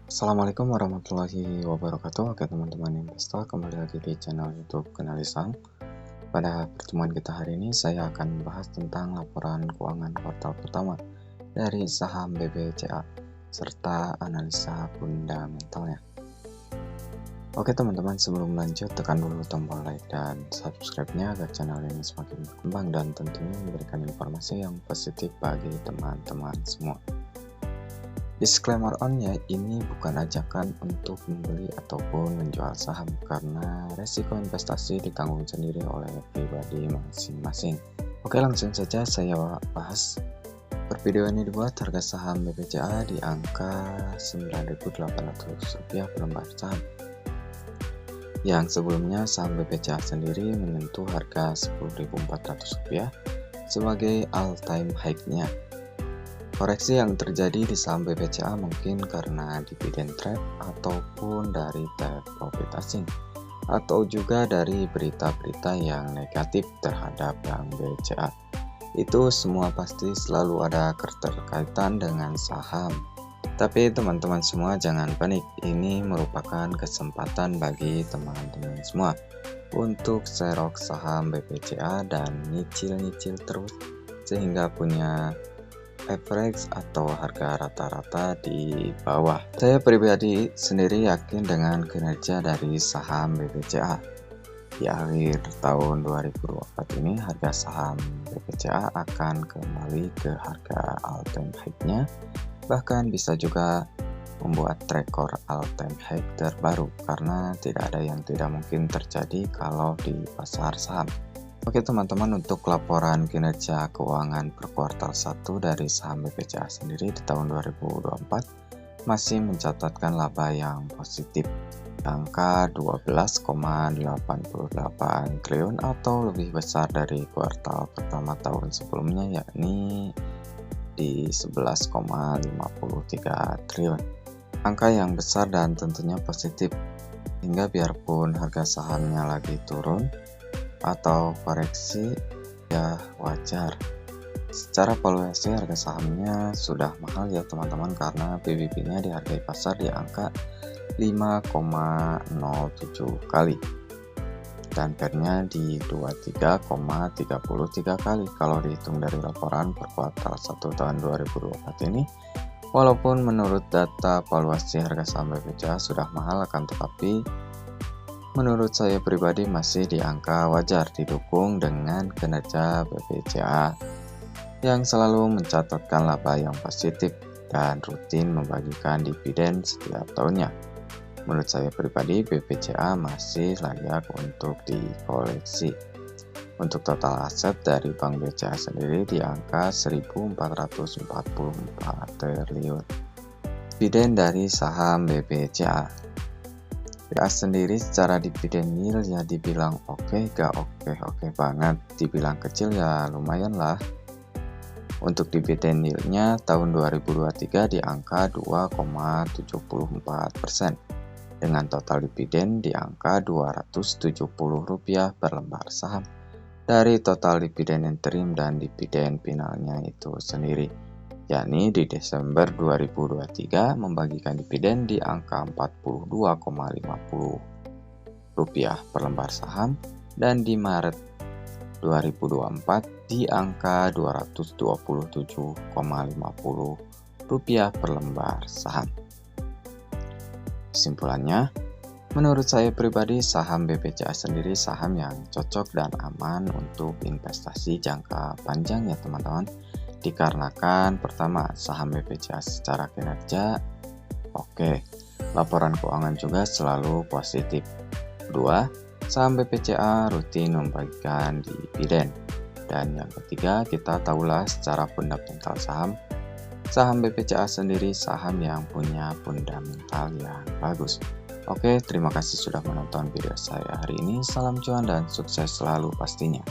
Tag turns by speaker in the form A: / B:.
A: Assalamualaikum warahmatullahi wabarakatuh. Oke teman-teman investor, kembali lagi di channel YouTube Kenali Saham. Pada pertemuan kita hari ini saya akan membahas tentang laporan keuangan kuartal pertama dari saham BBCA serta analisa fundamentalnya. Oke teman-teman, sebelum lanjut tekan dulu tombol like dan subscribe-nya agar channel ini semakin berkembang dan tentunya memberikan informasi yang positif bagi teman-teman semua. Disclaimer on-nya, ini bukan ajakan untuk membeli ataupun menjual saham karena resiko investasi ditanggung sendiri oleh pribadi masing-masing. Oke, langsung saja saya bahas. Per video ini dibuat harga saham BBCA di angka Rp9.800 per lembar saham. Yang sebelumnya saham BBCA sendiri menyentuh harga Rp10.400 sebagai all-time high-nya. Koreksi yang terjadi di saham BBCA mungkin karena dividen trap ataupun dari take profit asing, atau juga dari berita-berita yang negatif terhadap Bank BCA. Itu semua pasti selalu ada keterkaitan dengan saham. Tapi teman-teman semua jangan panik, ini merupakan kesempatan bagi teman-teman semua untuk serok saham BBCA dan nyicil-nyicil terus sehingga punya average atau harga rata-rata di bawah. Saya pribadi sendiri yakin dengan kinerja dari saham BBCA. Di akhir tahun 2024 ini harga saham BBCA akan kembali ke harga all-time high-nya, bahkan bisa juga membuat rekor all-time high terbaru karena tidak ada yang tidak mungkin terjadi kalau di pasar saham. Oke teman-teman, untuk laporan kinerja keuangan per kuartal 1 dari saham BBCA sendiri di tahun 2024 masih mencatatkan laba yang positif, angka 12,88 triliun atau lebih besar dari kuartal pertama tahun sebelumnya, yakni di 11,53 triliun. Angka yang besar dan tentunya positif, hingga biarpun harga sahamnya lagi turun atau koreksi ya wajar. Secara valuasi harga sahamnya sudah mahal ya teman-teman, karena PBB-nya dihargai pasar di angka 5,07 kali dan PER-nya di 23,33 kali kalau dihitung dari laporan per kuartal 1 tahun 2024 ini. Walaupun menurut data valuasi harga saham BBCA sudah mahal, akan tetapi menurut saya pribadi masih di angka wajar, didukung dengan kinerja BBCA yang selalu mencatatkan laba yang positif dan rutin membagikan dividen setiap tahunnya. Menurut saya pribadi BBCA masih layak untuk dikoleksi. Untuk total aset dari Bank BCA sendiri di angka 1.444 triliun. Dividen dari saham BBCA sendiri secara dividen yield ya dibilang oke, gak oke banget, dibilang kecil ya lumayan lah. Untuk dividen yieldnya tahun 2023 di angka 2,74% dengan total dividen di angka Rp270 per lembar saham dari total dividen interim dan dividen finalnya itu sendiri, yakni di Desember 2023 membagikan dividen di angka Rp42,50 per lembar saham, dan di Maret 2024 di angka Rp227,50 per lembar saham. Kesimpulannya, menurut saya pribadi saham BBCA sendiri saham yang cocok dan aman untuk investasi jangka panjang ya teman-teman. Dikarenakan pertama, saham BBCA secara kinerja oke, laporan keuangan juga selalu positif. Kedua, saham BBCA rutin membagikan dividen. Dan yang ketiga, kita tahulah secara fundamental saham BBCA sendiri saham yang punya fundamental yang bagus. Oke, terima kasih sudah menonton video saya hari ini. Salam cuan dan sukses selalu pastinya.